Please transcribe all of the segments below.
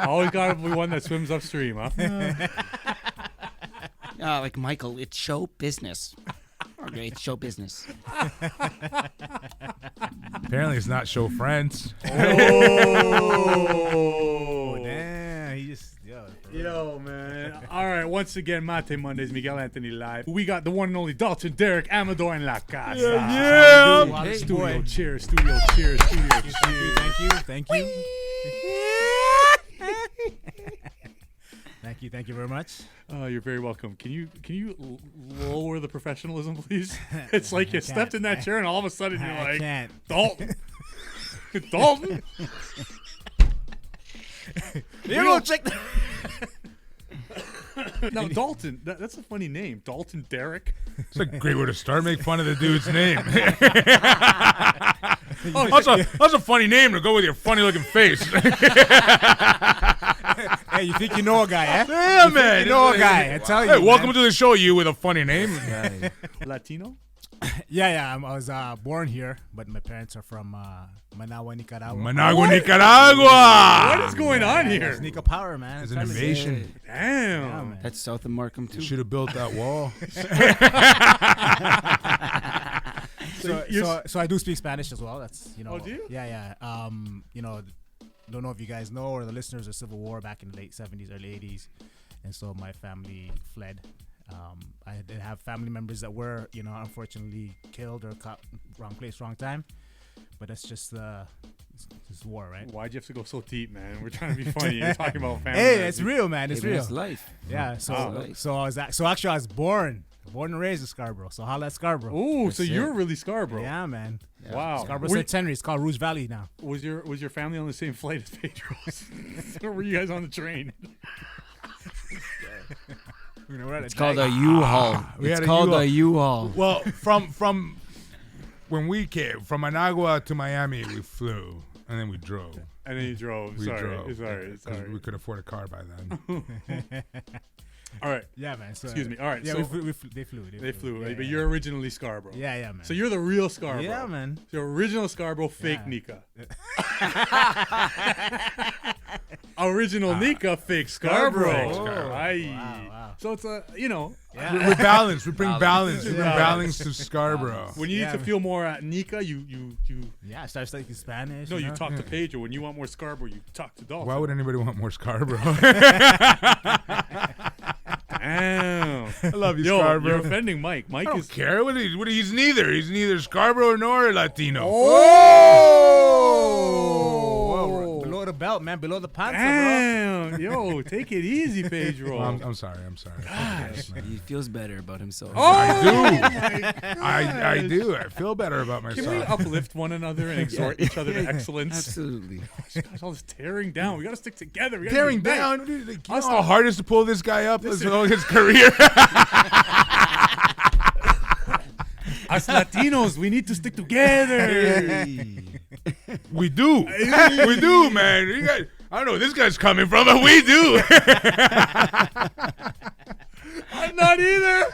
always got to be one that swims upstream, huh? Like Michael, it's show business. Okay, it's show business. Apparently, it's not show friends. Oh, damn. He just, Yo, man. All right, once again, Mate Mondays, Miguel Anthony live. We got the one and only Dalton Derek Amador in La Casa. Yeah. Hey, Studio boy. cheers, studio cheers, studio cheers. Thank you. Thank you very much. Oh, you're very welcome. Can you lower the professionalism, please? It's like you stepped in that chair and all of a sudden you're I like, can't. Dalton. Dalton? You go check the... Now, Dalton, that's a funny name. Dalton Derek. It's a great way to start. Make fun of the dude's name. Oh, That's a funny name to go with your funny-looking face. Hey, you think you know a guy, eh? Yeah, man. You know a guy, I tell you. Hey, welcome man. to the show, you with a funny name. Latino? Yeah. I was born here, but my parents are from Managua, Nicaragua. Managua, Nicaragua. What is going on here? It's Nika Power, man. It's an invasion. Damn. Yeah, man. That's south of Markham too. Should have built that wall. So I do speak Spanish as well. That's Oh, do you? Yeah. Don't know if you guys know or the listeners of Civil War back in the late 70s, early 80s, and so my family fled. I did have family members that were, unfortunately killed or caught wrong place, wrong time. But that's just it's war, right? Why'd you have to go so deep, man? We're trying to be funny. You're talking about family. Hey, it's real, man. It's Maybe real. it's life. Yeah. So actually I was born and raised in Scarborough. So holla at Scarborough. Oh, so That's you're it. really Scarborough. Yeah, man. Yeah. Wow. Scarborough Were- St. Henry. It's called Rouge Valley now. Was your family on the same flight as Pedro's? Or were you guys on the train? It's called a U-Haul. We had It's a called U-Haul. a U-Haul. Well, from when we came from Managua to Miami, we flew and then we drove. And then you drove. We Sorry. drove. Sorry. Because we could afford a car by then. All right. Yeah, man. So, Excuse me. All right. Yeah, so they flew. they flew, Yeah, but yeah. you're originally Scarborough. Yeah, man. So you're the real Scarborough. Yeah, man. So original Scarborough, fake Yeah. Nika. Original Nika, fake Scarborough. Scarborough. Aye. Wow. So it's a, Yeah. We're balanced. We bring balance. We bring Balance. balance to Scarborough. when you need Yeah, to man. feel more Nika, you Yeah, I started studying Spanish. no, you know? talk to Pedro. When you want more Scarborough, you talk to Dalton. Why would anybody want more Scarborough? Damn. I love you, Yo, you're Scarborough. offending Mike. Mike I don't is care. He's neither. He's neither Scarborough nor Latino. Whoa, below the belt, man. Below the pants, bro. Damn. Yo, take it easy, Pedro. I'm sorry. He feels better about himself. I do. I feel better about Can we myself. uplift one another and exhort each other to excellence? Absolutely. Gosh, all this tearing down. We got to stick together. We gotta Tearing unite. down. Dude, you know how hard it is to pull this guy up his career. Us Latinos, we need to stick together. We do. We do, man. I don't know where this guy's coming from, but we do. I'm not either.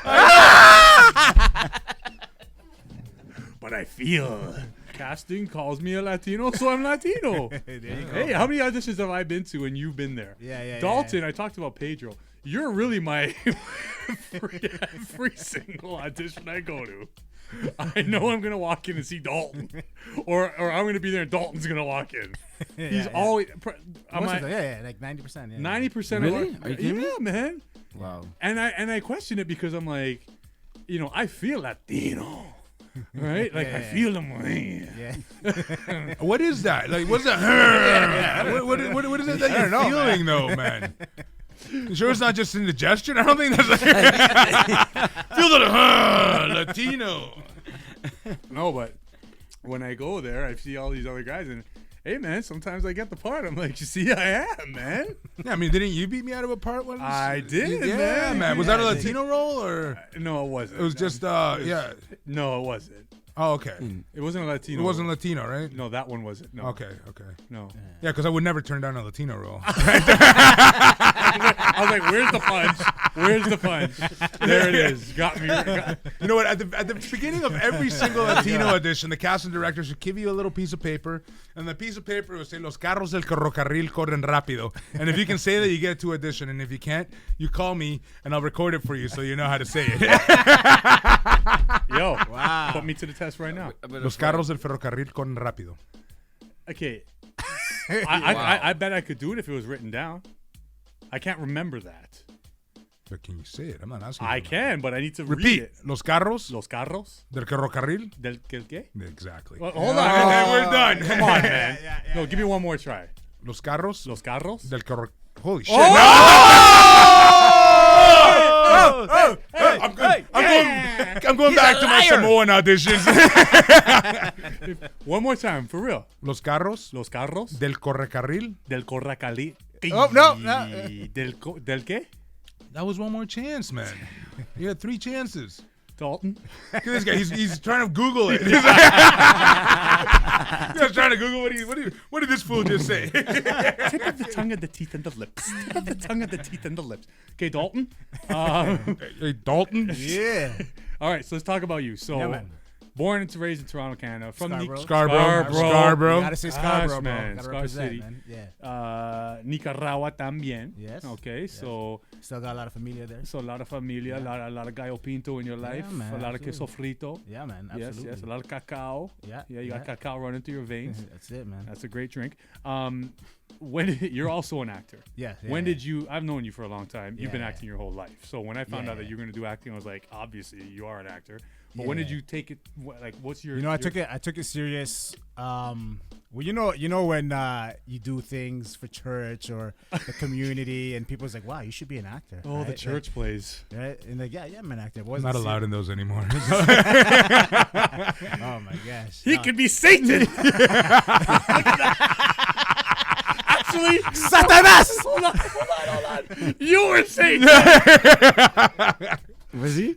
But I feel casting calls me a Latino, so I'm Latino. There you go. Hey, how many auditions have I been to and you've been there? Yeah. Dalton, I talked about Pedro. You're really my every single audition I go to. I know I'm gonna walk in and see Dalton, or I'm gonna be there and Dalton's gonna walk in. He's always. Like 90%. Yeah. 90% Really? of Are you kidding me? Yeah, man. Wow. And I question it because I'm like, I feel Latino, right? Like I feel the man. Yeah. What is that? Like, what's that? What is it that you're feeling, though, man? You sure it's not just indigestion? I don't think that's like feel the Latino. No, but when I go there, I see all these other guys, and hey, man, sometimes I get the part. I'm like, you see, I am, man. Yeah, I mean, didn't you beat me out of a part once? I did, yeah, man. Was that a Latino role or? No, it wasn't. It was just, yeah. No, it wasn't. Oh, okay. It wasn't a Latino. It wasn't Latino, right? No, that one wasn't. No. Okay. No. Yeah, because I would never turn down a Latino role. I was like, "Where's the punch? Where's the punch?" There it is. Got me. You know what? At the beginning of every single Latino audition, the casting directors would give you a little piece of paper, and the piece of paper would say, "Los carros del ferrocarril corren rápido." And if you can say that, you get to audition, and if you can't, you call me, and I'll record it for you so you know how to say it. Yo, wow. Put me to the test right now. Los carros del ferrocarril corren rápido. Okay. I bet I could do it if it was written down. I can't remember that. But can you say it? I'm not asking. I can, but I need to repeat. Read it. Los carros Los carros del ferrocarril. Del qué? Exactly. Well, hold on. We're done. Come on, man. No, give me one more try. Los carros. Los carros del ferrocarril. Holy shit. Oh! No! I'm going back to my Samoan auditions. One more time, for real. Los carros del ferrocarril. Del corracali. Oh, no. Del qué? That was one more chance, man. You had 3 chances. Dalton. Look at this guy. He's trying to Google it. He's trying to Google what did this fool just say? Tip of the tongue and the teeth and the lips. Tip of the tongue and the teeth and the lips. Okay, Dalton. Hey, Dalton. Yeah. All right, so let's talk about you. So, man. Born and raised in Toronto, Canada. From Scarborough. You gotta say Scarborough, Gosh, man. bro. Gotta Scar represent, City. man. Yeah. Nicaragua también. Yes. Okay, Yes. so Still got a lot of familia there. a lot of familia, a lot of gallo pinto in your life, man, a lot of queso absolutely. frito. Yeah, man. Absolutely. Yes, a lot of cacao. Yeah. You got cacao running through your veins. That's it, man. That's a great drink. You're also an actor. Yeah. When did you? I've known you for a long time. You've been Yeah. acting your whole life. So when I found out that Yeah. you were gonna do acting, I was like, obviously you are an actor. But when did you take it? What's your? I took it serious. Well, you know when you do things for church or the community, and people's like, "Wow, you should be an actor." Oh, the right? church plays. Right? And like, yeah, I'm an actor. I'm not allowed in those anymore. Oh my gosh. He could be Satan. Look at that. Actually, Satanas! Hold on. You were Satan. Was he?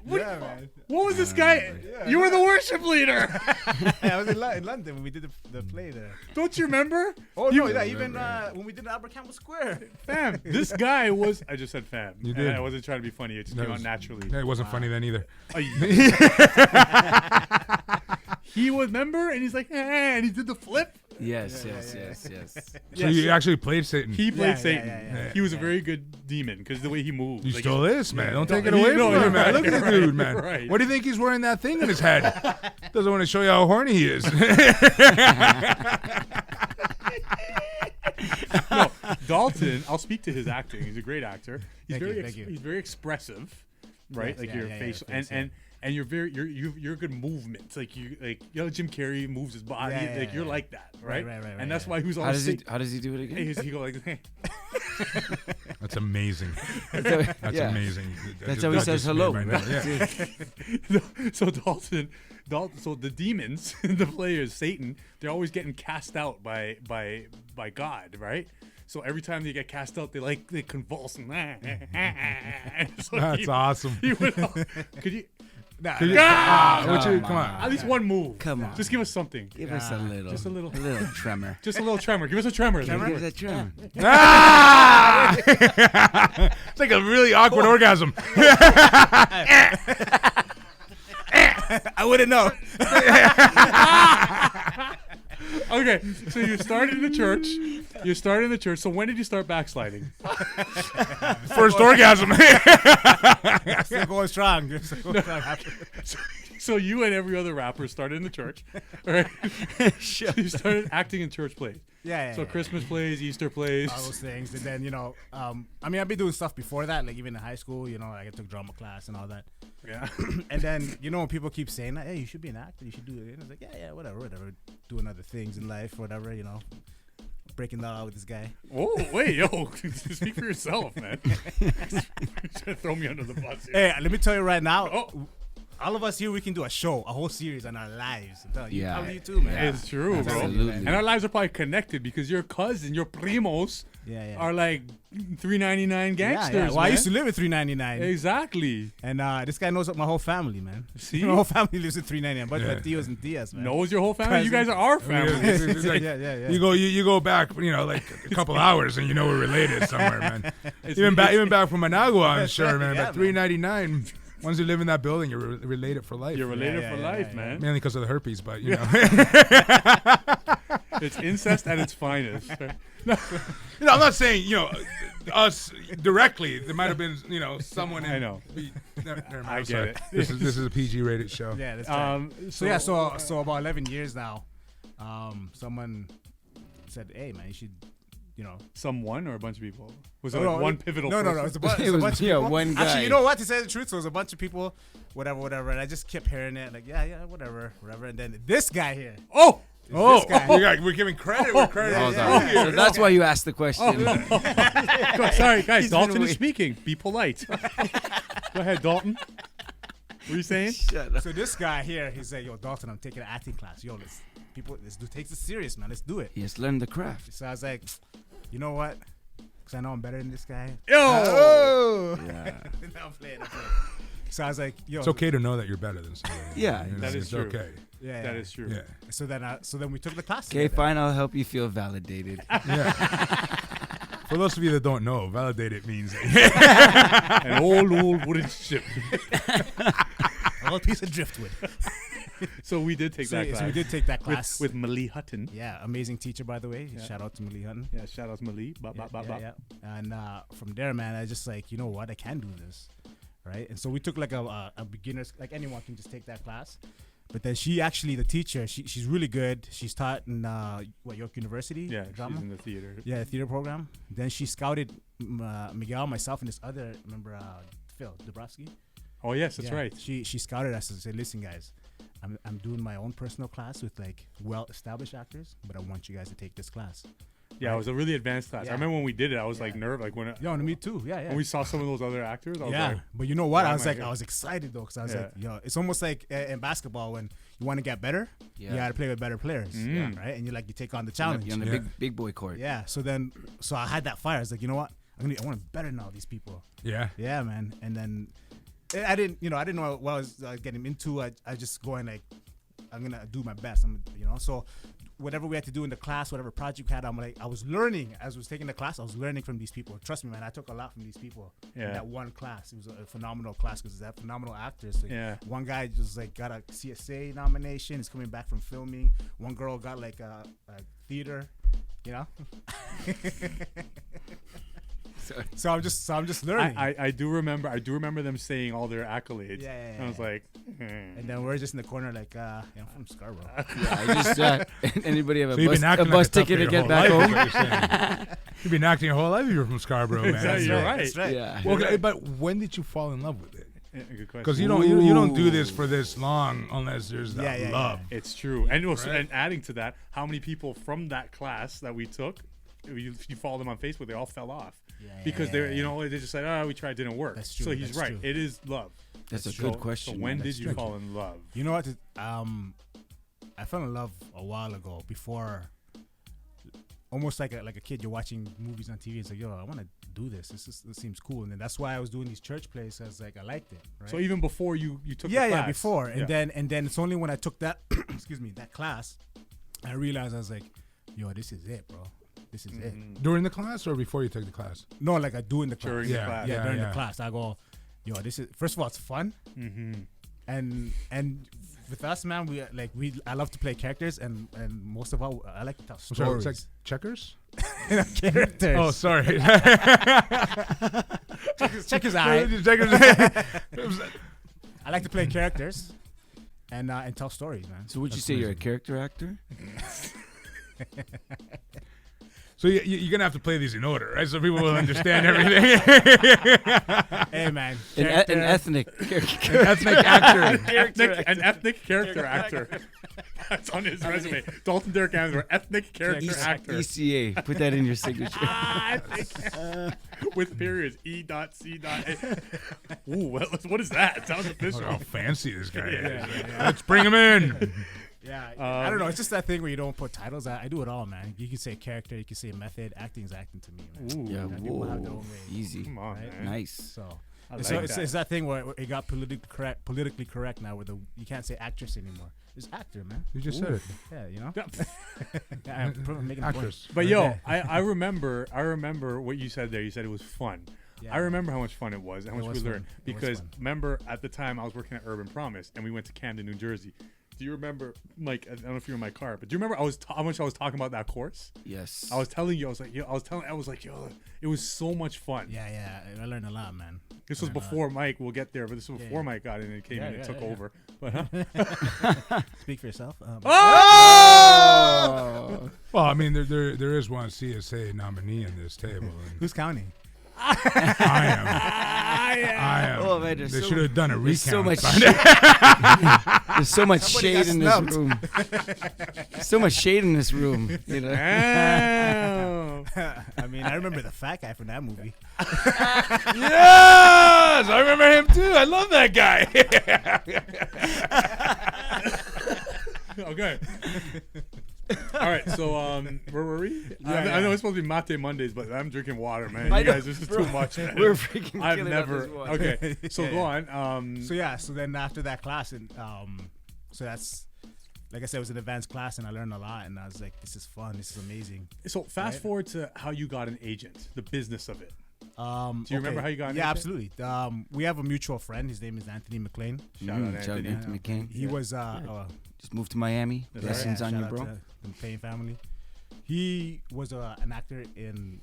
Man. What was this guy? You were the worship leader. I was in London when we did the play there. Don't you remember? Oh no, yeah, even when we did the Albert Campbell Square. Fam, this guy was. I just said fam. You did. I wasn't trying to be funny. It just came out naturally. It wasn't funny then either. He was member, and he's like, and he did the flip. Yes. So you actually played Satan. He played Yeah, Satan. yeah. He was a very good demon because the way he moved. You like, stole this, man. Don't take it No, away no, from you're him, man. right, Look at the you're dude, right, man. you're right. What do you think he's wearing that thing in his head? Doesn't want to show you how horny he is. No, Dalton. I'll speak to his acting. He's a great actor. He's Thank you. He's very expressive, right? Yes, like yeah, your yeah, facial yeah, and you're good movements. Like Jim Carrey moves his body. Yeah, like yeah, you're yeah. like that, right? Right, And that's yeah. why he was How on does stage. he do it again? He go like, hey. That's amazing. Yeah. That's amazing. That's how he says hello. Right now. Yeah. So Dalton, so the demons, the players, Satan, they're always getting cast out by God, right? So every time they get cast out, they convulse and so That's awesome. He went out. Could you? Come on. At least one move. Come on. Just give us something. Give us a little. Just a little. A little tremor. Just a little tremor. Give us a tremor. Give us a tremor. Ah! It's like a really awkward orgasm. I wouldn't know. Okay, so you started in the church. So when did you start backsliding? First orgasm. Still going strong. So you and every other rapper started in the church, right? So you started acting in church plays. Yeah. So Christmas plays, Easter plays. All those things, and then I've been doing stuff before that, like even in high school. Like I took drama class and all that. Yeah. And then when people keep saying that, hey, you should be an actor, you should do it. And I was like, yeah, whatever, doing other things in life, whatever, breaking the law with this guy. Oh wait, yo, speak for yourself, man. You're trying to throw me under the bus here. Hey, let me tell you right now. Oh. All of us here, we can do a whole series on our lives. I'm telling you, Yeah. probably you too, man. It's true, bro. Absolutely. And our lives are probably connected because your cousin, your primos, are like $3.99 gangsters. Yeah. Well, I man. used to live at $3.99. Exactly. And this guy knows my whole family, man. See? My whole family lives at $3.99. But tios and tias, man. Knows your whole family. You guys are our family. It's like, yeah. You go back, like a couple hours, and we're related somewhere, man. Even back from Managua, I'm sure, man. But $3.99. Once you live in that building, you're related for life. You're related for life, man. Mainly because of the herpes, but It's incest at its finest. I'm not saying us directly. There might have been someone. I know. Never mind, I get sorry. it. This is a PG rated show. Yeah, that's right. So about 11 years now, someone said, "Hey, man, you should." Someone or a bunch of people? Was it No, one pivotal No, person? it was a bunch of people. one guy. Actually, you know what? To say the truth, so it was a bunch of people, whatever. And I just kept hearing it, like, yeah, whatever. And then this guy here. Oh! This guy. We're giving credit. We're credit. So that's why you asked the question. Sorry, guys. He's Dalton been is speaking. Be polite. Go ahead, Dalton. What are you saying? So this guy here, he said, "Yo, Dalton, I'm taking an acting class. Yo, let's take this serious, man. Let's do it." Yes, learn the craft. So I was like, you know what? Because I know I'm better than this guy. Yo! Yeah. I'm playing. So I was like, yo. It's okay to know that you're better than somebody. Yeah, that is it's true. okay. Yeah, That is true. Yeah. So then we took the class. Okay, together. fine. I'll help you feel validated. Yeah. For those of you that don't know, validated means An old wooden ship. A little piece of driftwood. So we did take that class. So we did take that class. With Malie Hutton. Yeah, amazing teacher, by the way. Yeah. Shout out to Malie Hutton. Yeah, shout out to Malie. Yeah. And from there, man, I just like, you know what? I can do this. Right? And so we took like a beginner's, like anyone can just take that class. But then she actually, the teacher, she's really good. She's taught in York University. Yeah, drama. she's in the theater. Yeah, the theater program. Then she scouted Miguel, myself, and this other, remember Phil Dabrowski? Oh, yes, that's right. She scouted us and said, "Listen, guys, I'm doing my own personal class with like well-established actors, but I want you guys to take this class." Yeah, it was a really advanced class. Yeah. I remember when we did it, I was like nervous. Like when Me too. Yeah. when we saw some of those other actors, I was Yeah, like, but you know what? why I am was I like, here? I was excited though, because I was Yeah. like, it's almost like in basketball when you want to get better, you got to play with better players, right? And you take on the challenge. You're on the big boy court. Yeah. So I had that fire. I was like, you know what? I want to better now these people. Yeah. Yeah, man. And then I didn't know what I was getting into. I just going like, I'm gonna do my best. So whatever we had to do in the class, whatever project we had, I was learning as I was taking the class. I was learning from these people. Trust me, man. I took a lot from these people. Yeah. In that one class, it was a phenomenal class because they have phenomenal actors. Like, Yeah. One guy just like got a CSA nomination. He's coming back from filming. One girl got like a theater. So I'm just learning. I do remember them saying all their accolades. Yeah. And I was like, And then we're just in the corner like, I'm from Scarborough. Yeah, anybody have So you've been a acting bus like a tough ticket to your get whole back life, home? is what you're saying. You've been acting your whole life if you're from Scarborough, man. Exactly, you're right. That's right. Yeah. Well, okay, but when did you fall in love with it? good question. Because you don't do this for this long unless there's that love. It's true. And also, and adding to that, how many people from that class that we took, if you follow them on Facebook, they all fell off. Because they're, they just said, we tried, it didn't work. That's true. So he's That's right. true. It is love. That's a So- good question. So when man. did you fall in love? You know what? I fell in love a while ago. Before, almost like a kid, you're watching movies on TV. It's like, yo, I want to do this. This seems cool. And then that's why I was doing these church plays. I was like, I liked it. Right? So even before you took the yeah, class. before. And Yeah. then it's only when I took that, that class, I realized I was like, yo, this is it, bro. This is it. During the class or before you took the class? No, like I do in the class. During the class. Yeah, during the class. I go, yo, this is, first of all, it's fun. Mm-hmm. And with us, man, I love to play characters, and most of all, I like to tell I'm sorry, stories. it's like checkers? Characters. Oh, sorry. Checkers, eye. Checkers. I like to play characters, and tell stories, man. So would you say you're a character actor? So you're going to have to play these in order, right? So people will understand everything. Hey, man. An ethnic character. Ethnic actor. An ethnic character actor. That's on his resume. Dalton Derek Amador, ethnic character actor. ECA. Put that in your signature. With periods. E.C. Ooh, what is that? It sounds Look official. how fancy this guy is. Let's bring him in. Yeah, I don't know. It's just that thing where you don't put titles. I do it all, man. You can say character, you can say method. Acting is acting to me, man. Ooh. Yeah, People have their own way. easy. Come on, Right? man. Nice. So, I so like it's, that. it's that thing where it got politically correct now, where you can't say actress anymore. It's actor, man. You just said it. Yeah, you know. Yeah. I'm making a point. Actress. But yo, I remember what you said there. You said it was fun. Yeah. I remember how much fun it was, and how It much was we learned. fun. It was Because fun. remember, at the time I was working at Urban Promise, and we went to Camden, New Jersey. Do you remember, Mike? I don't know if you were in my car, but do you remember how much I was talking about that course? Yes. I was telling you, I was like, yo, it was so much fun. Yeah. I learned a lot, man. This was before Mike. We'll get there, but this was before yeah. Mike got in and came in and took yeah. over. But huh? Speak for yourself. Oh! Well, I mean, there is one CSA nominee in this table. And Who's counting? I am. Oh, man, They should have done a There's so recount. much. There's so much Somebody shade got in this snubbed. room. There's so much shade in this room. You know? Damn. I mean, I remember the fat guy from that movie. Yes, I remember him too. I love that guy. Okay. All right, so where were we? I know it's supposed to be Mate Mondays, but I'm drinking water, man. I You know, guys, this is bro. too much. Man. We're freaking I've killing never. up this one. Okay, so Yeah, go yeah. on. So then after that class, and so that's, like I said, it was an advanced class, and I learned a lot, and I was like, this is fun, this is amazing. So fast Right. forward to how you got an agent, the business of it. Do you remember how you got an Yeah, agent? absolutely. We have a mutual friend. His name is Anthony McLean. Shout out Shout out Anthony. Anthony McCain. He was Just moved to Miami. That's Blessings on shout you, out bro. to the McLean family. He was an actor in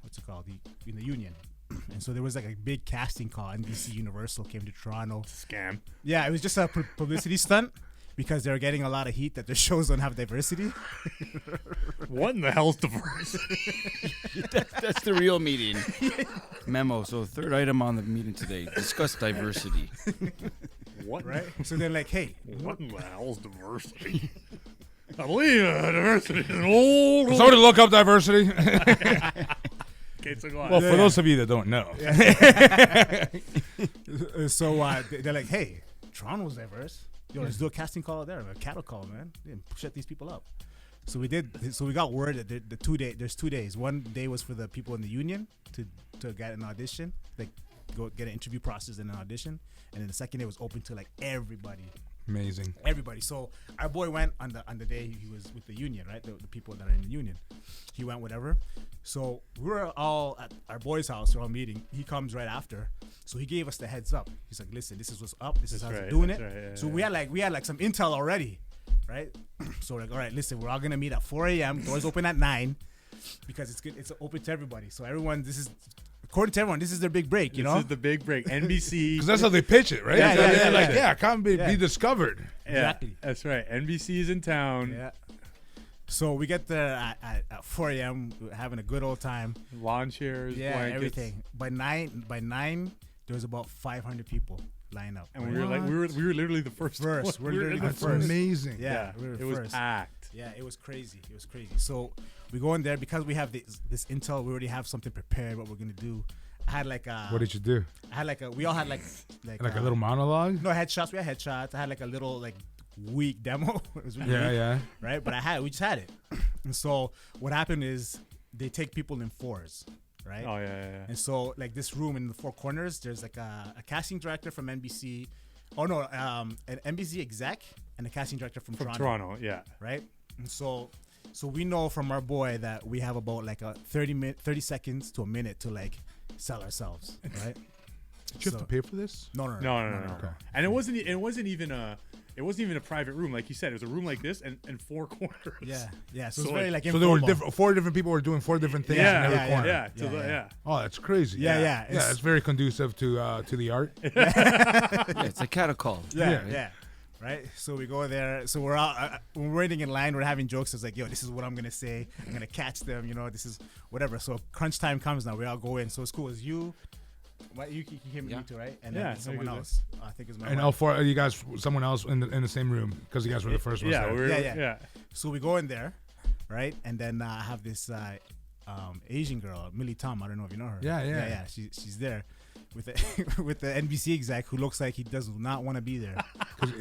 what's it called? In the Union. And so there was like a big casting call. NBC Universal came to Toronto. Scam. Yeah, it was just a publicity stunt because they're getting a lot of heat that their shows don't have diversity. What in the hell's diverse? That's the real meeting. Memo. So third item on the meeting today. Discuss diversity. What? Right? So they're like, hey, What in the hell's diversity? I believe diversity is an old. So to look up diversity. Okay, so go on. Well, for those of you that don't know, they're like, hey, Toronto's diverse. Yo, let's do a casting call out there, a cattle call, man. Yeah, shut these people up. So we did. So we got word that there's 2 days. One day was for the people in the union to get an audition, like go get an interview process and an audition, and then the second day was open to like everybody. amazing. Everybody. So our boy went on the day he was with the union, right? The people that are in the union. He went whatever. So we were all at our boy's house. We're all meeting. He comes right after. So he gave us the heads up. He's like, listen, this is what's up. This is how they're doing it. Right, yeah, So yeah. we had like some intel already, right? So we're like, all right, listen, we're all gonna meet at 4 a.m. Doors open at 9 because it's good. It's open to everybody. So everyone, according to everyone, this is their big break. You know, This is the big break. NBC. Because that's how they pitch it, right? Yeah, So yeah, they're yeah, like, yeah. come be discovered. Yeah, Exactly. that's right. NBC is in town. yeah. So we get there at 4 a.m. We're having a good old time. Lawn chairs, Yeah, blankets. everything. By nine, there was about 500 people lined up. And we were like, we were literally the first. First. one. We're We were literally in the That's first. amazing. Yeah, we were it was first. packed. Yeah, it was crazy. It was crazy. So we go in there because we have this intel. We already have something prepared. What we're gonna do. I had like What did you do? we all had like Like a little monologue? no headshots. We had headshots. I had like a little like weak demo. It was really Yeah, weak, yeah. right? But we just had it. And so what happened is they take people in fours, right? Oh yeah. And so like this room in the four corners, there's like a casting director from NBC. Oh no, an NBC exec and a casting director from Toronto. Yeah. right? And so we know from our boy that we have about like a 30 seconds to a minute to like sell ourselves, right? Did you have to pay for this? No. No. Okay. And it wasn't even a private room, like you said. It was a room like this and four corners. Yeah. So So it's very like So there were informal. four different people were doing four different things Yeah, in every corner. yeah. Yeah. Oh, that's crazy. Yeah. Yeah, it's very conducive to the art. Yeah, it's a catacall. Yeah. Right. So we go there. So we're all when we're waiting in line. We're having jokes. It's like, yo, this is what I'm gonna say. I'm gonna catch them. You know, this is whatever. So crunch time comes now. We all go in. So it's cool. It's you. What you came with me too, right? And Yeah, then someone very good. else. I think it's my And wife. all four, you guys, someone else in the same room because you guys were the first ones Yeah, there. yeah. So we go in there, right? And then I have this Asian girl, Millie Tom. I don't know if you know her. Yeah. She's there. with the with the NBC exec who looks like he does not want to be there.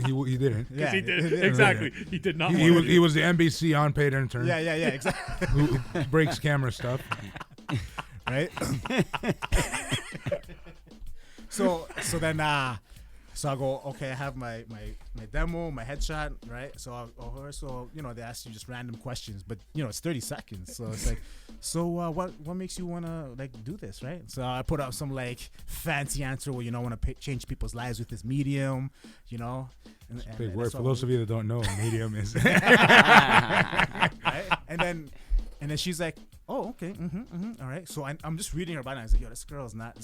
He didn't. Yeah, he did. Exactly. He did not. He was the NBC unpaid intern. Yeah, exactly. Who breaks camera stuff. Right. So then so I go, okay, I have my demo, my headshot, right? So they ask you just random questions, but it's 30 seconds, so it's like, so what makes you wanna like do this, right? So I put out some like fancy answer where I want to change people's lives with this medium, and big word for those of you that don't know. Medium is right? And then she's like, oh, okay, all right. So I'm just reading her bio. I was like, yo, this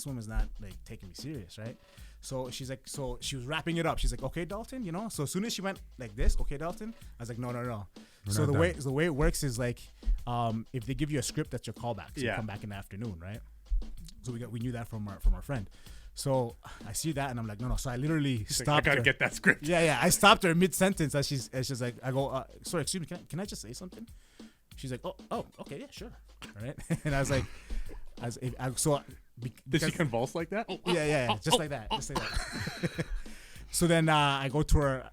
woman's not like taking me serious, right? So she's like, so she was wrapping it up. She's like, okay, Dalton, So as soon as she went like this, okay, Dalton, I was like, no. So the way it works is like, if they give you a script, that's your callback. So you come back in the afternoon, right? So we knew that from our friend. So I see that and I'm like, no. So I literally stopped. I gotta get that script. Yeah. I stopped her mid sentence as she's like, I go, sorry, excuse me, can I just say something? She's like, oh, okay, yeah, sure, all right. And I was like, did she convulse like that? Yeah, just like that. So then I go to her.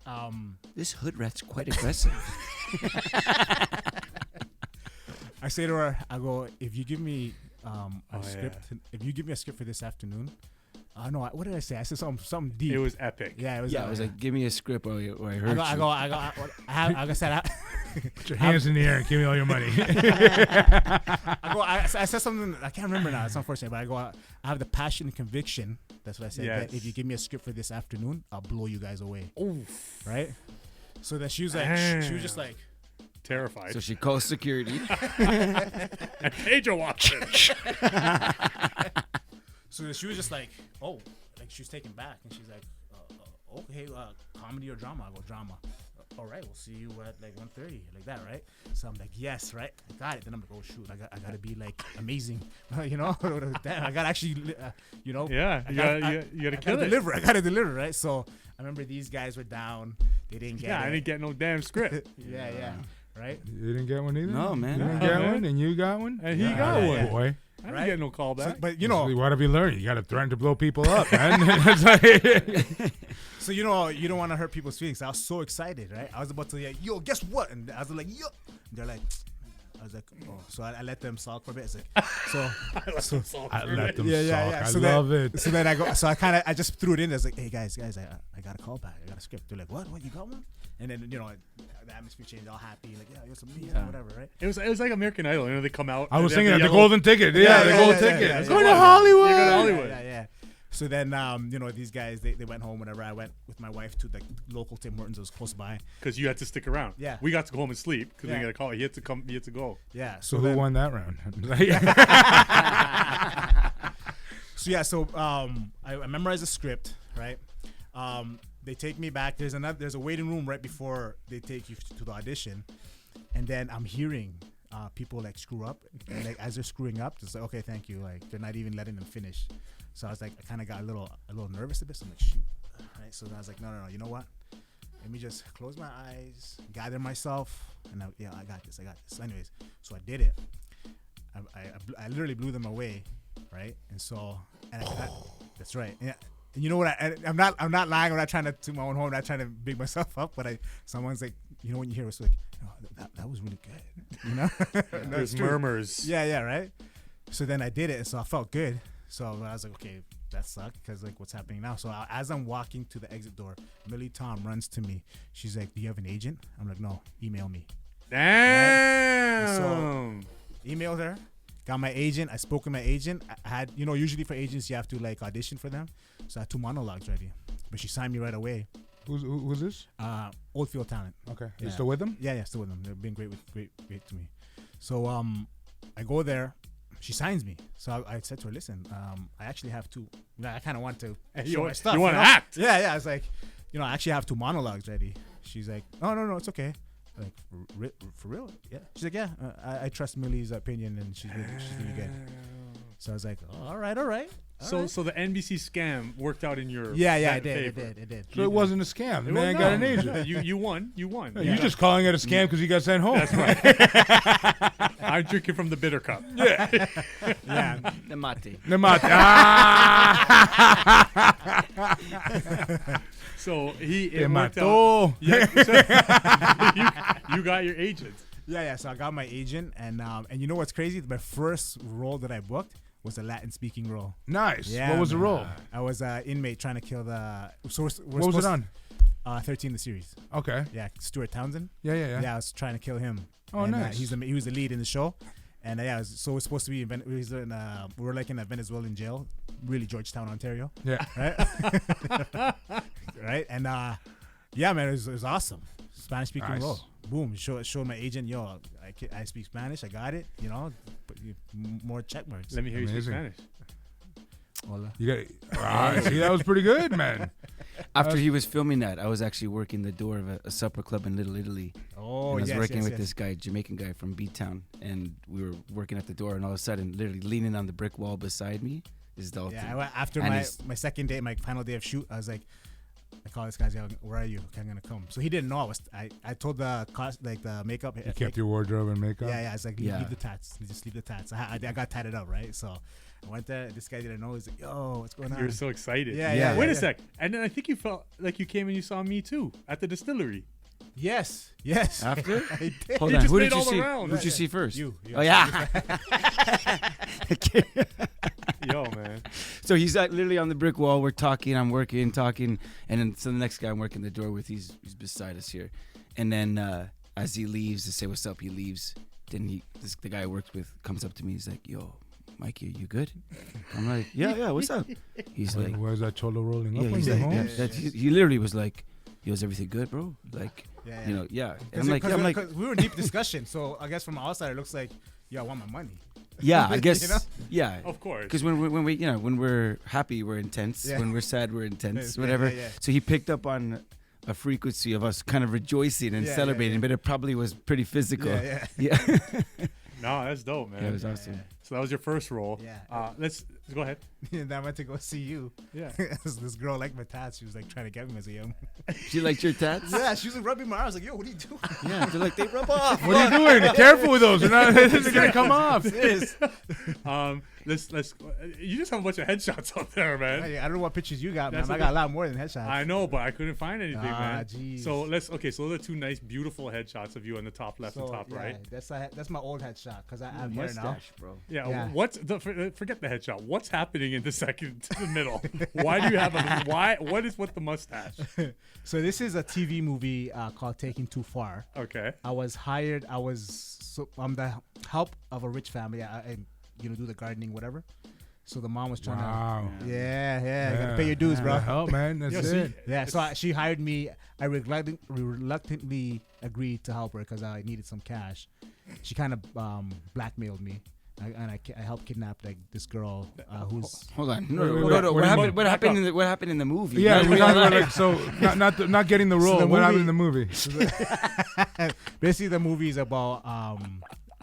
This hood rat's quite aggressive. I say to her, I go, if you give me a script, if you give me a script for this afternoon. No, what did I say? I said something deep. It was epic. Yeah, it was. Yeah, I was like, give me a script or I heard Put your hands in the air and give me all your money. I said something, I can't remember now, it's unfortunate, but I have the passion and conviction, that's what I said, that if you give me a script for this afternoon, I'll blow you guys away. Oof. Right? So then she was like, she was just like terrified. So she calls security. And Pedro walks in. So she was just like, oh, like she was taken back, and she's like, okay, comedy or drama? I go, drama. All right, we'll see you at like 1:30, like that, right? So I'm like, yes, right, I got it. Then I'm like, oh shoot, I gotta be like amazing, Damn, I gotta actually, Yeah, you gotta kill it. I gotta deliver, right? So I remember these guys were down, they didn't get it. I didn't get no damn script. yeah, right? You didn't get one either? No, man. You didn't get one, and you got one? And he got one. Yeah. Boy. I didn't get no call back. So, but what have you learned? You got to threaten to blow people up, man. It's like, so you don't want to hurt people's feelings. I was so excited, right? I was about to like, yo, guess what? And I was like, yo. And they're like, I was like, oh. So I let them sulk for a bit. It's like, I let them sulk. I so love it. So then I just threw it in. I was like, hey guys, I got a call back. I got a script. They're like, what? You got one? And then the atmosphere changed, all happy, like you're some whatever, right? It was like American Idol. They come out. I was thinking of the golden ticket. Yeah, the golden ticket. Yeah, going to Hollywood. You go to Hollywood. Yeah. So then, these guys, they went home. Whenever I went with my wife to the local Tim Hortons that was close by. Because you had to stick around. Yeah. We got to go home and sleep because we got a call. He had to come. He had to go. Yeah. So who won that round? So I memorized the script, right? They take me back. There's a waiting room right before they take you to the audition, and then I'm hearing people like screw up, and like as they're screwing up, just like, okay, thank you, like they're not even letting them finish. So I was like, I kind of got a little nervous a bit. So I'm like, shoot, right? So then I was like, no, you know what? Let me just close my eyes, gather myself, and I got this. So anyways, so I did it. I literally blew them away, right? And so, that's right. Yeah. And you know what? I'm not lying. I'm not trying to toot my own horn. I'm not trying to big myself up. But someone's like, when you hear it's like, oh, that was really good. There's murmurs. Yeah, right. So then I did it, and so I felt good. So I was like, okay, that sucked because like what's happening now? So as I'm walking to the exit door, Millie Tom runs to me. She's like, do you have an agent? I'm like, no, email me. Damn. Right? So emailed her. Got my agent. I spoke with my agent. I had, usually for agents, you have to like audition for them. So I had 2 monologues ready. But she signed me right away. Who's this? Oldfield Talent. Okay. Yeah. You still with them? Yeah, still with them. They've been great to me. So I go there. She signs me. So I said to her, listen, I actually have 2. I kind of want to show my stuff. You want to act? Yeah. I was like, I actually have 2 monologues ready. She's like, oh, no, it's okay. Like, for real? Yeah. She's like, yeah, I trust Millie's opinion, and she's really good. So I was like, oh, all right. So the NBC scam worked out in your it favor. did. So it wasn't a scam. The man got an agent. You won. You're just calling it a scam because you got sent home. That's right. I'm drinking from the bitter cup. Yeah. Yeah. The mate. The mate. Ah. So it Te worked out. mató. Yeah, so you got your agent. Yeah. So I got my agent, and you know what's crazy? My first role that I booked was a Latin speaking role. Nice. Yeah, What was the man. role? I was an inmate trying to kill the. So What was it on? 13 the series. Okay. Yeah, Stuart Townsend. Yeah. Yeah, I was trying to kill him. Oh, and, nice. He was the lead in the show, and so it was supposed to be we were like in a Venezuelan jail, really Georgetown, Ontario, Yeah. right? Right, and yeah, man, it was awesome. Spanish speaking Nice. role. Boom, showed my agent, yo, I speak Spanish, I got it, but more check marks. Let me hear you speak Amazing. Spanish. Hola. You got. See, that was pretty good, man. After he was filming that, I was actually working the door of a supper club in Little Italy. Oh, And I was yes, working yes, with yes. this guy, Jamaican guy from B-Town, and we were working at the door, and all of a sudden, literally leaning on the brick wall beside me is Dalton. Yeah, I went after And my second day, my final day of shoot, I was like, I called this guy, where are you? Okay, I'm gonna come. So he didn't know I told the the makeup. You kept your wardrobe and makeup. Yeah, I was like, Yeah. leave the tats. Just leave the tats. I got tatted up, right? So I went there. This guy didn't know. He's like, yo, what's going on? You were so excited. Yeah. Wait a sec. And then I think you felt like you came and you saw me too at the distillery. Yes. After? I did. Hold You on, just who made did you all the see? rounds. Who'd you see first? You. Oh yeah. Yo, man. So he's literally on the brick wall. We're talking. I'm working, talking, and then so the next guy I'm working the door with, he's beside us here, and then as he leaves to say what's up, he leaves. Then the guy I worked with comes up to me. He's like, "Yo, Mikey, are you good?" I'm like, "Yeah, what's up?" He's like, Where's that cholo rolling up "Yeah." on He's your like, homes? he literally was like, "Yo, is everything good, bro?" Like, Yeah. you know, yeah. And Because I'm like, we were in deep discussion. So I guess from the outside it looks like, yo, I want my money. yeah, I guess, You know? yeah. Of course. Because when we when we're happy, we're intense. Yeah. When we're sad, we're intense. Yeah, Whatever. yeah. So he picked up on a frequency of us kind of rejoicing and Yeah, celebrating, yeah. but it probably was pretty physical. Yeah. Yeah. No, that's dope, man. Yeah, it was awesome. So that was your first role. Yeah. Let's go ahead. And then I went to go see you. Yeah. This girl liked my tats. She was like trying to get me as a young. She liked your tats? Yeah, she was like rubbing my arm. I was like, yo, what are you doing? Yeah, they're like, they rub off. What are you doing? Careful with those. They're not. They're gonna come off. Let's. You just have a bunch of headshots up there, man. Hey, I don't know what pictures you got, man. That's I got a lot more than headshots. I know, but I couldn't find anything, man. Jeez. So so those are two nice, beautiful headshots of you on the top left and top right. That's my old headshot because I have hair now. Mustache, bro. Yeah. Yeah. What's forget the headshot? What's happening in the second to the middle? Why do you have What is with the mustache? So this is a TV movie called Taking Too Far. Okay. I was hired. I'm the help of a rich family. I do the gardening, whatever. So the mom was trying Wow. to. Yeah. You gotta pay your dues, bro. Help, man. That's Yeah, it. see, Yeah, so she hired me. I reluctantly agreed to help her because I needed some cash. She kind of blackmailed me, I helped kidnap this girl who's. Hold on. Wait, No. wait, What happened in the movie? Yeah, No, we're no, talking no. about like not getting the role. the What happened movie- in the movie? Basically, the movie is about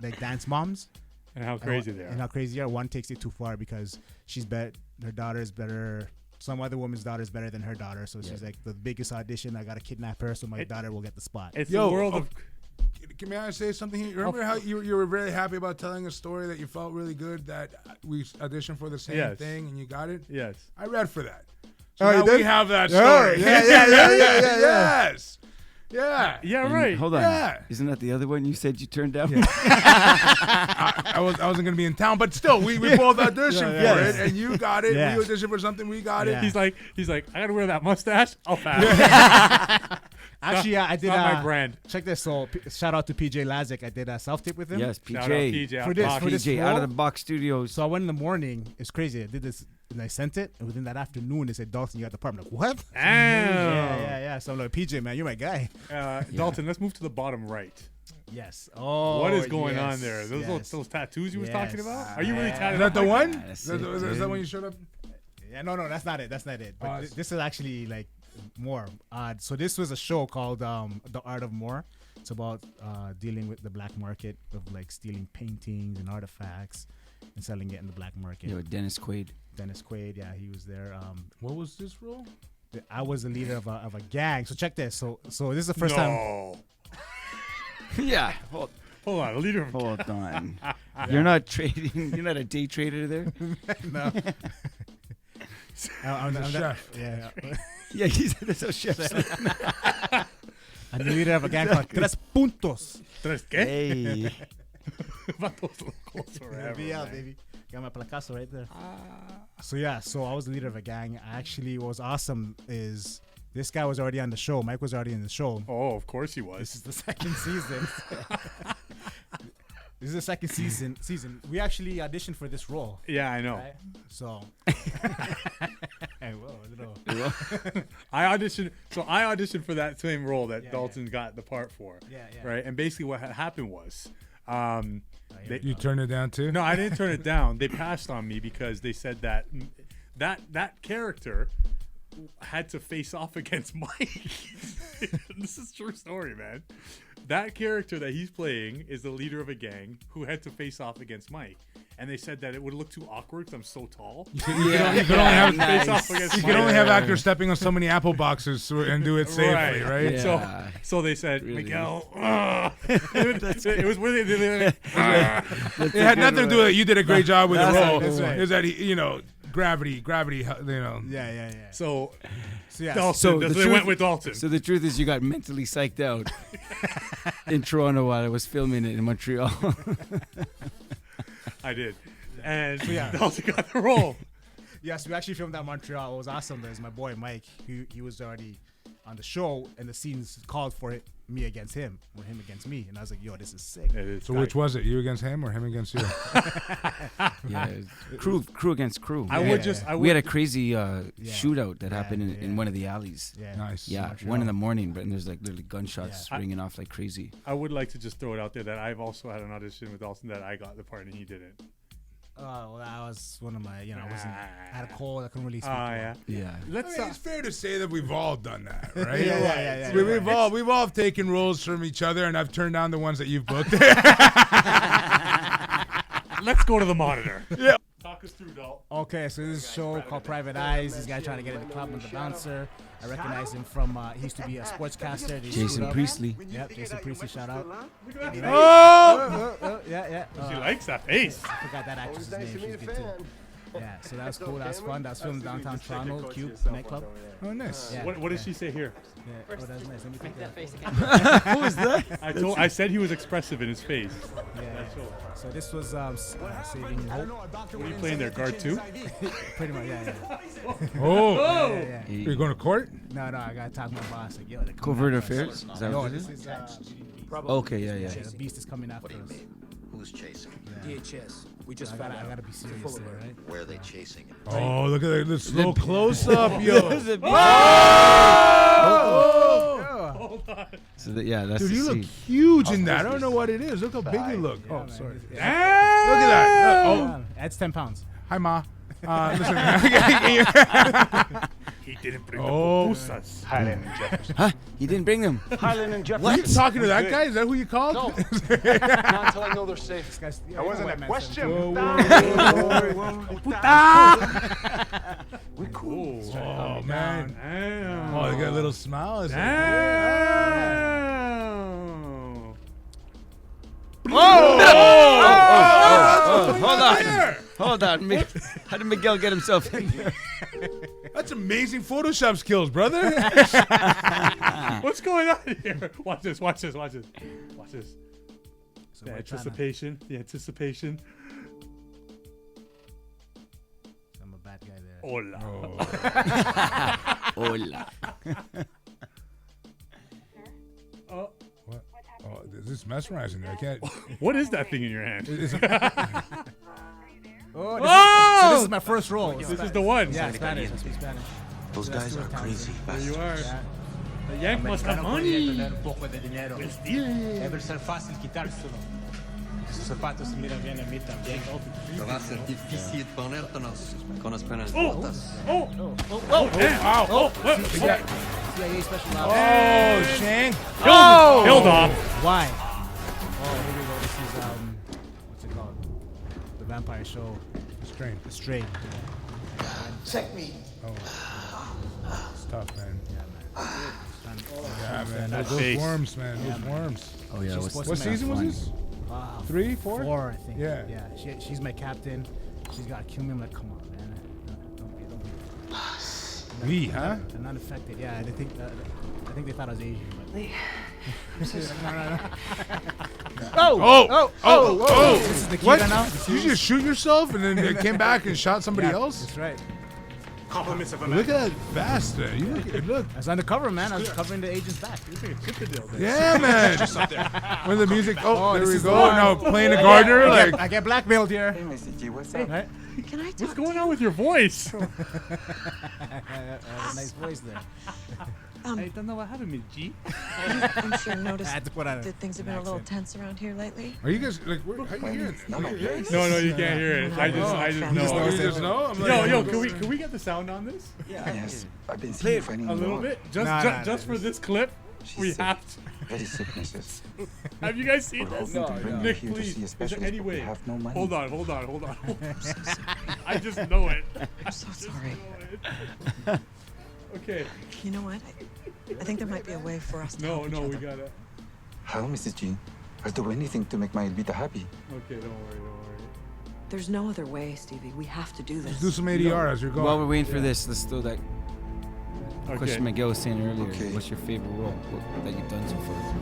like dance moms. And how crazy they And are. how crazy they are. One takes it too far because her daughter is better. Some other woman's daughter is better than her daughter. So she's like, the biggest audition, I got to kidnap her so my daughter will get the spot. It's Yo, the world of. Can I say something here? Remember how you were really happy about telling a story that you felt really good that we auditioned for the same Yes. thing and you got it? Yes. I read for that. So Oh, you now did? we have that Yeah, story. yeah. Yes. Yeah. Yeah, And right. Hold on. Yeah. Isn't that the other one you said you turned down? I wasn't gonna be in town, but still, we both auditioned Yeah, for yeah. it, and you got it. Yeah. We auditioned for something, we got Yeah. it. He's like, I gotta wear that mustache. I'll pass. Actually, I did Not my brand. check this. So shout out to PJ Lazic. I did a self tape with him. Yes, Shout out PJ. PJ. For this- Box. for this PJ out of role? the box studios. So I went in the morning. It's crazy. I did this and I sent it. And within that afternoon, they said, Dalton, you got the part. I'm like, what? Yeah. So I'm like, PJ, man, you're my guy. Dalton, let's move to the bottom right. Yes. Oh, What is going yes, on there? Those yes. those tattoos you was talking Yes. about? Are you really Yeah. tatted Is that up the like one? that? That's Is that- it, is that dude. when you showed up? Yeah, no, that's not it. That's not it. But Oh, it's- this is actually like more. So this was a show called The Art of More. It's about dealing with the black market of like stealing paintings and artifacts and selling it in the black market. Yo, Dennis Quaid. Dennis Quaid, yeah, he was there. What was this role? I was the leader of a gang. So check this. So this is the first time. No. Yeah. Hold. Hold on, a leader of Hold on. You're not trading. You're not a day trader there. No. I'm a chef. Yeah. Yeah, he's a chef. I'm the leader of a gang called Tres Puntos. Tres qué? Hey. Vatos locos forever, Yeah, man. baby. Got my placazo right there. So I was the leader of a gang. Actually, what was awesome is this guy was already on the show. Mike was already in the show. Oh, of course he This was. is the second season. This is the second season. We actually auditioned for this role. Yeah, I know. Right? So, hey, whoa, no. I auditioned for that same role that Dalton got the part for. Yeah. Right, and basically what had happened was, You turned it down too? no, I didn't turn it down. They passed on me because they said that character had to face off against Mike. This is a true story, man. That character that he's playing is the leader of a gang who had to face off against Mike. And they said that it would look too awkward because I'm so tall. You can only have Face off against You Mike. can only have actors stepping on so many apple boxes and do it safely, right? Yeah. So they said, Really. Miguel, it was really, It had nothing to do with it. You did a great job with the role. That's right. Is that gravity, Yeah. So Yeah. Dalton, So that's the they truth- went with Dalton. So the truth is, you got mentally psyched out in Toronto while I was filming it in Montreal. I did. And yeah. Dalton got the role. Yes, we actually filmed that in Montreal. It was awesome. There's my boy Mike. He was already on the show, and the scenes called for it, me against him, or him against me. And I was like, yo, this is sick. It is So which was it? You against him or him against you? Yeah, crew against crew. I would just. I would. We had a crazy shootout that happened in yeah. one of the alleys. Yeah. Nice. Yeah, Montreal. 1 in the morning, but and there's like literally gunshots Yeah. ringing off like crazy. I would like to just throw it out there that I've also had an audition with Dalton that I got the part and he didn't. Well, that was one of my, I wasn't, I had a cold. I couldn't really speak. Yeah. Yeah. Let's. It's fair to say that we've all done that, right? Yeah. We've all taken roles from each other, and I've turned down the ones that you've booked. Let's go to the monitor. Yeah. Talk us through, Dalton. Okay, so this is a show called Private Eyes. This guy trying to get in the club with the bouncer. I recognize him from, he used to be a sportscaster. They screwed Jason up. Priestley. Yep, Jason Priestley, shout out. Oh! Yeah. She likes that face. I forgot that actress's name. She's good too. Yeah, so that was cool. That was fun. That was filmed downtown Toronto, Cube nightclub. Oh, nice. Yeah. What did she say here? Yeah. Oh, that was nice. Let me take that. Who was that? I said he was expressive in his face. Yeah. That's all. So this was Saving Hope. What are you playing there, guard 2? Pretty much, yeah. Oh! Yeah. You're going to court? No, I gotta talk to my boss. Like, yo, they're coming Covert after us. affairs? Is that No, what it this is? is Okay, yeah. yeah, the beast is coming after us. Who's chasing? DHS. We just I found gotta out. be serious there, right? Where are they chasing him? Oh, look at the slow close-up, yo. Hold on. So that's Dude, the you look scene. huge in that. I don't know what it is. Look how big you look. Oh, man. sorry. Look Yeah. at that. Oh, That's 10 pounds. hi, Ma. Listen. He didn't bring Oh. the pupusas. Huh? He didn't bring them. Highland and Jefferson. What? You talking to that guy? Is that who you called? No. Not until I know they're safe. This guy's, That wasn't a question. We cool. Oh, man. Damn. Oh, they got a little smile. Is it? Damn. Hold on. How did Miguel get himself in here? That's amazing Photoshop skills, brother. What's going on here? Watch this. So The we're anticipation. I'm a bad guy there. Hola. Hola. What? Oh, this is mesmerizing. I can't. What is that thing in your hand? So Oh! this is my first role. This is the one. Yeah, Spanish. I speak Spanish. Those guys are crazy There you bastards. are. The Yank must have money. Un poco de dinero. Debe ser fácil quitárselo. Sus zapatos se miran bien a mí también. Va a ser difícil ponértenos con las penas Oh, rotas. oh, damn. Oh, CIA special ops. Oh, Shank. Killed off. Why? Oh, here we go. This is what's it called? The vampire show. Strain. The Strain. Check me. Oh. It's tough, man. Yeah, man. Yeah, man. That Those face. worms, man. Those worms. Oh yeah. She's What's supposed What to make season was fun. this? 3, 4? 4, I think. Yeah. Yeah. She's my captain. She's got to kill me. I'm like, come on, man. Don't be. Lee, huh? I'm not affected. Yeah, I think they thought I was Asian. But Lee. Oh! This is Nikita What? now. You just shoot yourself and then it came back and shot somebody else? That's right. Compliments of a Look at that bastard. Look. I was undercover, man. I was covering the agent's back. Yeah, man. When the music, there this we is go. the one. Now playing the gardener, like. I get blackmailed here. Hey, Mr. G, what's up? Right? Can I talk What's going on with your voice? Nice voice there. I don't know what happened, Miss G. I'm sure noticed I had to put on that things have been a little tense around here lately. Are you guys, like, how you hearing it? No, You hear it? No, you can't hear it. I just know. You just know? I'm Yo, like, can we get the sound on this? Yes, I've been seeing you fighting A little bit? Just for this clip? We have to. Very sick, Mrs. Have you guys seen We're this? hoping to bring you Nick, here to please. see a Is there specialist, any but we way? have no money. Hold on. I just know it. I'm so sorry. Okay. You know what? I think there might be a way for us to help each No, we other. gotta. How, Mrs. G? I'll do anything to make my Elvita happy. Okay, don't worry. There's no other way, Stevie. We have to do this. do some ADR as you're going. While we're waiting for this, let's throw that Okay. question Miguel was saying earlier. Okay. What's your favorite role that you've done so far?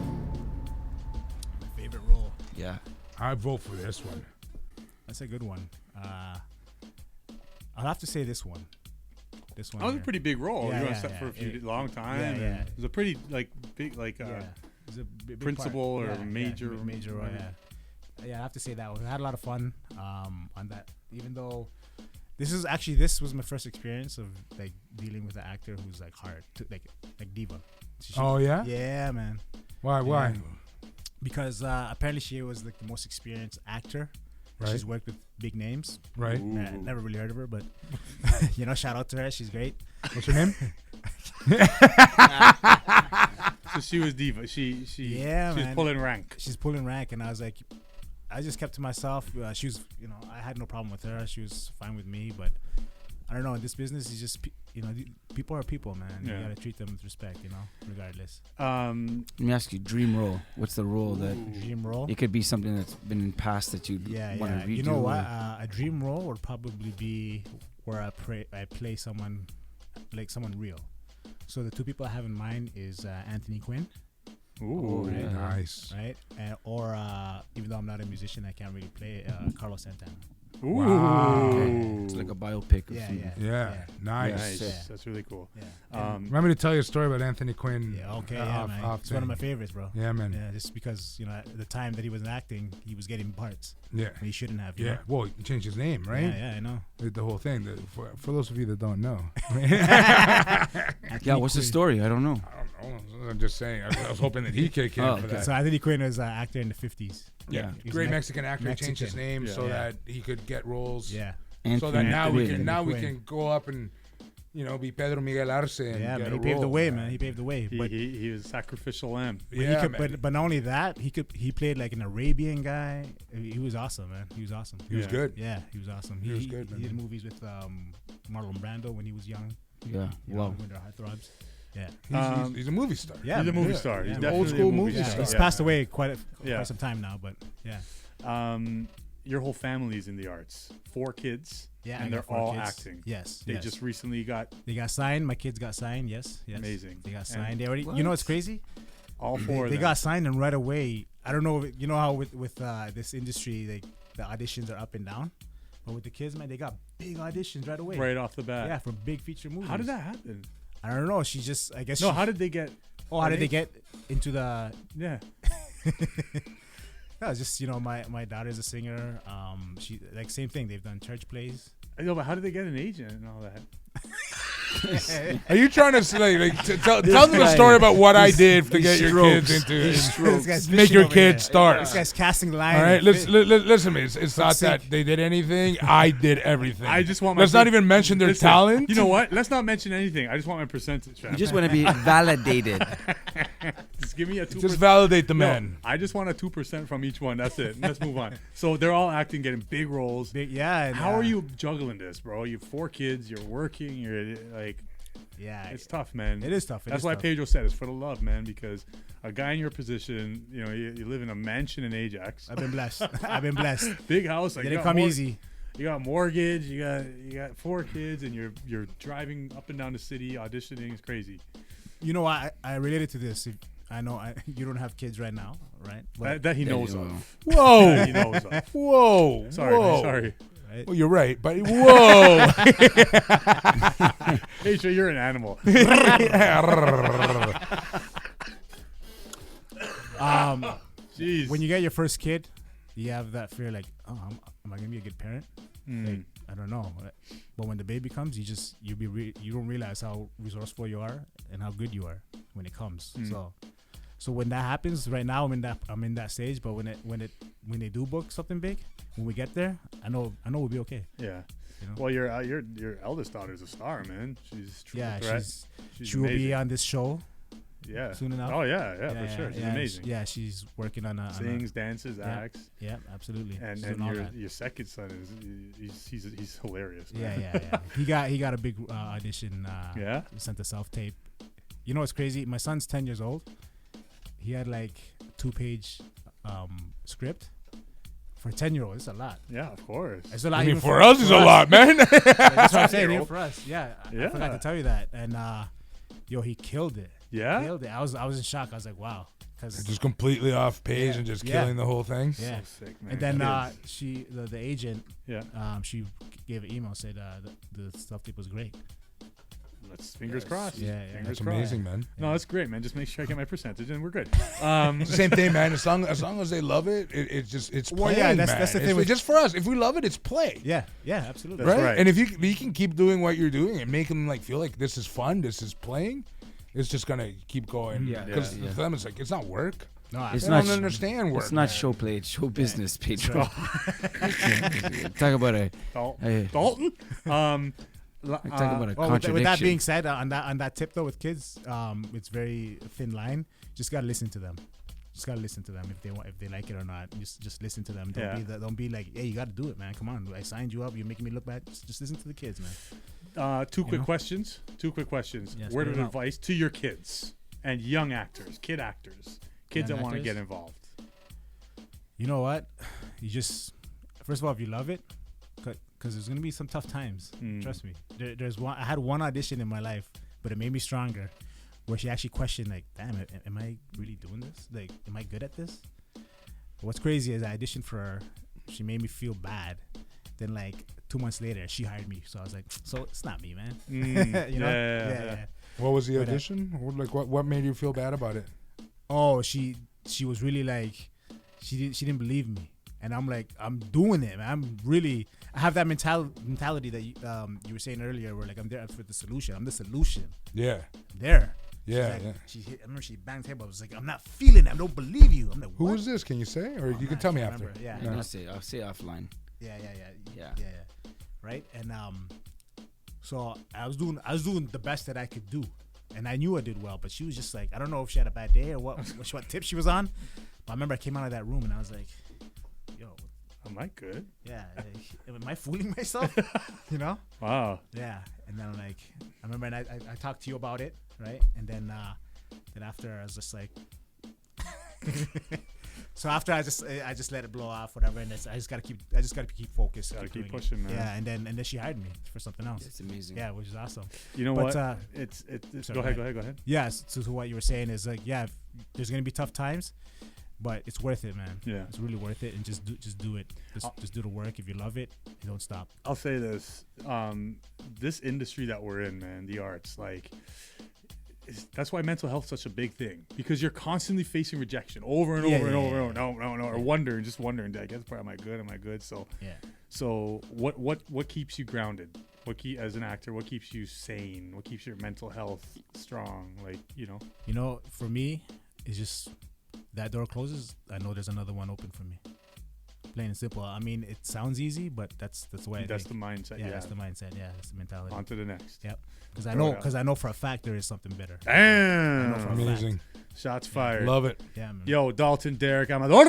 My favorite role. Yeah. I vote for this one. That's a good one. I'll have to say this one. This one. That was a here. pretty big role. Yeah, you were yeah, on set yeah. for a few It- long time. yeah, and yeah. It was a pretty big Yeah. It was a big principal or part. major- major role. Yeah, I have to say that one. I had a lot of fun on that. Even though this was my first experience of like dealing with an actor who's like hard, like diva. Oh, yeah? Yeah, man. Why? Yeah. Because apparently she was like the most experienced actor. Right. She's worked with big names. Right. Never really heard of her, but shout out to her. She's great. What's her name? So she was diva. She Yeah, was man. pulling rank. She's pulling rank, and I was like, I just kept to myself. She was, I had no problem with her. She was fine with me, but I don't know. In this business, it's just, people are people, man. Yeah. You gotta treat them with respect, regardless. Let me ask you, dream role. What's the role that Dream role? it could be something that's been in past that you'd want to redo? You know what? or- A dream role would probably be where I play someone, like someone real. So the two people I have in mind is Anthony Quinn, Ooh. right? Nice. Right? Or even though I'm not a musician, I can't really play Carlos Santana. Ooh. Wow. It's like a biopic. Or Yeah, something. Yeah. Nice. Nice. Yeah. That's really cool. Yeah. Remember to tell you a story about Anthony Quinn. Yeah, okay, off- man. off It's one of my thing. favorites, bro. Yeah, man. Yeah, just because, at the time that he was acting, he was getting parts. Yeah. And he shouldn't have. Yeah. Well, he changed his name, right? Yeah, I know. The whole thing. For those of you that don't know. Yeah, what's the story? I don't know. I don't know. I'm just saying. I was hoping that he kicked in Oh, for okay. that. So Anthony Quinn was an actor in the 50s. Yeah. He's Great Me- Mexican actor. He changed his Mexican. name Yeah. so Yeah. that he could get roles. Yeah. So that now we Quinn. can Quinn. go up and be Pedro Miguel Arce and Yeah, get man. a He paved the role, way, man. He paved the way. But He was sacrificial lamb. he Yeah, could, man. but not only that, he played like an Arabian guy. He was awesome, man. He was awesome. He was Yeah. good. Yeah, he was awesome. He was good, He man. did movies with Marlon Brando when he was young. Yeah. Wow. When they're heartthrobs. Yeah. He's a movie star. Yeah, He's a man. movie Yeah. star. He's Yeah. definitely Old school a movie movie Yeah, star. he's Yeah. passed away quite Yeah. some time now, but yeah. Your whole family's in the arts. 4 kids. Yeah, I And got they're 4 all kids. acting. Yes. They yes. just recently got They got signed. My kids got signed. Yes. Amazing. They got And signed. They already. What? You know what's crazy? all 4 of They them. got signed and right away. I don't know. You know how with this industry, the auditions are up and down. But with the kids, man, they got big auditions right away. right off the bat. Yeah, for big feature movies. How did that happen? I don't know. She just. I guess. No, she- how did they get? Oh, how did they age? get into the? Yeah. No, it's just my daughter's a singer. She like same thing. They've done church plays. I know, but how did they get an agent and all that? Are you trying to say, tell them a story about what I did to get your kids into This guy's make fishing your over kids here. start? This guy's casting line. All right, and listen to me. It's not sick. that they did anything. I did everything. I just want my Let's not even mention their Listen, talent. You know what? Let's not mention anything. I just want my percentage. You just want to be validated. Just give me a 2%. Just validate the No, man. I just want a 2% from each one. That's it. Let's move on. So they're all acting, getting big roles. Big, yeah. And, How are you juggling this, bro? You have 4 kids. You're working. You're like, Yeah, It's tough, man. It is tough. That's why Pedro said it's for the love, man. Because a guy in your position, you know, you live in a mansion in Ajax. I've been blessed. I've been blessed. Big house. Like, Didn't come easy. You got mortgage. You got 4 kids, and you're driving up and down the city auditioning. It's crazy. You know, I related to this. I know you don't have kids right now, right? But That he knows of. Whoa. That he knows of. Whoa. Sorry, Whoa. man, sorry. right? Well, you're right, but whoa. Hey, sure, you're an animal. Jeez. When you get your first kid, you have that fear like, oh, am I gonna be a good parent? Like, I don't know. But when the baby comes, you don't realize how resourceful you are and how good you are when it comes. So when that happens, right now I'm in that stage. But when they do book something big, when we get there, I know we'll be okay. Yeah. You know? Well, your eldest daughter's a star, man. She's triple threat. She will be on this show. Yeah. Soon enough. Oh yeah, for sure. She's amazing. Yeah, she's working on sings, dances, acts. Yeah, absolutely. And your second son he's hilarious. Man. Yeah. He got a big audition. Yeah. Sent a self tape. You know what's crazy? My son's 10 years old. He had like 2-page script. For a 10-year-old, it's a lot. Yeah, of course. It's a lot. I mean, even for us, it's a lot, man. That's what I'm saying. Even for us, I forgot to tell you that. And he killed it. Yeah, killed it. I was in shock. I was like, wow, because just completely off page and just killing the whole thing. Yeah, so sick, man. And then the agent, she gave an email said the stuff tape was great. Let's fingers crossed. Yeah. That's amazing, man. No, that's great, man. Just make sure I get my percentage, and we're good. It's the same thing, man. As long as they love it, it's Well, playing, that's the thing. It's just for us. If we love it, it's play. Yeah, absolutely. That's right. And if you can keep doing what you're doing and make them like feel like this is fun, this is playing, it's just gonna keep going. Because for them, it's like it's not work. No, It's They not don't understand work. It's not man. show play, it's show business, Pedro. Talk about a Dalton. talk about a Well, contradiction. with that being said, on that tip though, with kids, it's very thin line. Just gotta listen to them. Just gotta listen to them if they like it or not. Just listen to them. Don't be like, hey, you gotta do it, man. Come on, I signed you up. You're making me look bad. Just listen to the kids, man. Two quick questions. Yes, Word of no. advice to your kids and young actors, kids Young that want to actors? get involved. You know what? You just first of all, if you love it, because there's gonna be some tough times. Trust me. There's one. I had one audition in my life, but it made me stronger. Where she actually questioned, like, damn, am I really doing this? Like, am I good at this? What's crazy is I auditioned for her. She made me feel bad. Then, like, 2 months later, she hired me. So I was like, so it's not me, man. You know? Yeah. What was the audition? What made you feel bad about it? Oh, she was really like, she didn't believe me. And I'm like, I'm doing it, man. I have that mentality that you were saying earlier where, like, I'm there for the solution. I'm the solution. Yeah. I'm there. Yeah, Like, yeah. I remember she banged the table. I was like, I'm not feeling it. I don't believe you. I'm like, Who what? was this? Can you say? Or you can I tell me can't after. remember. Yeah. I'll say offline. Yeah. Right? And so I was doing the best that I could do. And I knew I did well, but she was just like, I don't know if she had a bad day or what tip she was on. But I remember I came out of that room and I was like, yo, Am I good? yeah, am I fooling myself? You know? Wow. Yeah. And then I remember and I talked to you about it, right? And then after I was just like so after I just let it blow off, whatever, and I just gotta keep focused. Gotta keep doing pushing, it. man. Yeah, and then she hired me for something else. It's amazing. Yeah, which is awesome. You know But, what? It's sorry, go ahead. Yeah, so what you were saying is like, yeah, there's gonna be tough times, but it's worth it, man. Yeah. It's really worth it, and just do it. Just do the work. If you love it, you don't stop. I'll say this: this industry that we're in, man, the arts, like, that's why mental health is such a big thing, because you're constantly facing rejection over and over and over. No, or wondering. Did I get this part? Am I good? So Yeah. So what keeps you grounded? As an actor, what keeps you sane? What keeps your mental health strong? Like, you know. For me, it's just that door closes, I know there's another one open for me. Plain and simple. I mean, it sounds easy, but that's the way. That's the mindset. Yeah, that's the mindset. Yeah, that's the mentality. On to the next. Yep. Because I know for a fact there is something better. Damn. Amazing. Shots fired. Love it. Yeah, man. Yo, Dalton Derek Amador.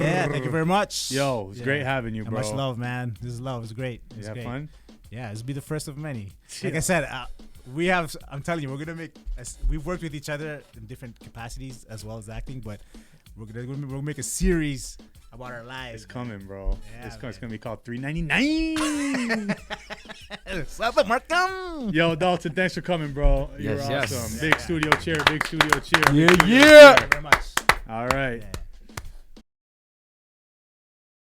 Yeah, thank you very much. Yo, it's great having you, And bro. much love, man. This is love. It's great. You have fun? Yeah, this will be the first of many. Like I said, we have. I'm telling you, we're gonna make. We've worked with each other in different capacities as well as acting, but we'll make a series about our lives. It's coming, bro. Yeah, It's gonna be called $3.99. What's up, Markham? Yo, Dalton, thanks for coming, bro. You're Yes, yes. awesome. Yeah. Big studio chair. Big studio chair. Yeah, big studio yeah. chair. Thank you very much. All right. Yeah.